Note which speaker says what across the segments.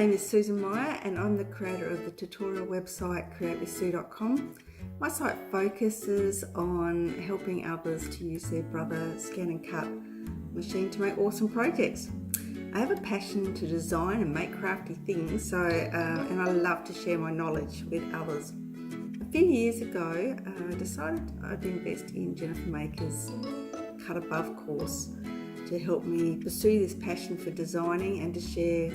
Speaker 1: name is Susan Meier and I'm the creator of the tutorial website createwithsue.com. My site focuses on helping others to use their Brother scan and cut machine to make awesome projects. I have a passion to design and make crafty things, and I love to share my knowledge with others. A few years ago, I decided I'd invest in Jennifer Maker's Cut Above course to help me pursue this passion for designing and to share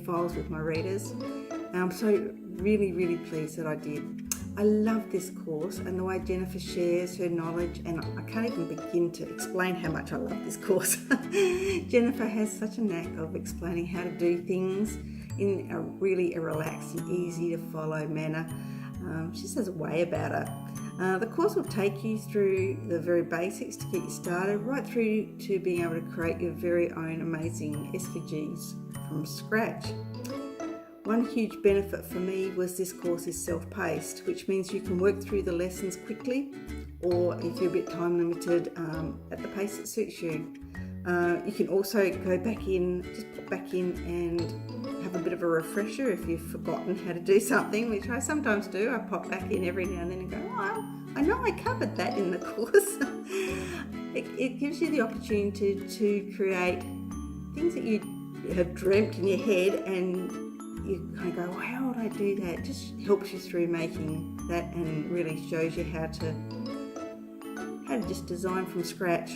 Speaker 1: files with my readers. And I'm so really pleased that I did. I love this course and the way Jennifer shares her knowledge, and I can't even begin to explain how much I love this course. Jennifer has such a knack of explaining how to do things in a really relaxed and easy to follow manner. She just has a way about her. The course will take you through the very basics to get you started, right through to being able to create your very own amazing SVGs from scratch. One huge benefit for me was this course is self-paced, which means you can work through the lessons quickly, or if you're a bit time limited, at the pace that suits you. You can also go back in, just pop back in and have a bit of a refresher if you've forgotten how to do something, which I sometimes do. I pop back in every now and then and go, oh, I know I covered that in the course. It gives you the opportunity to create things that you have dreamt in your head, and you kind of go, well, how would I do that? It just helps you through making that and really shows you how to just design from scratch.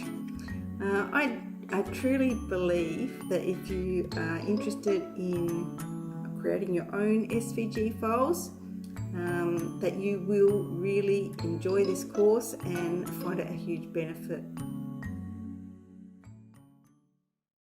Speaker 1: I truly believe that if you are interested in creating your own SVG files, that you will really enjoy this course and find it a huge benefit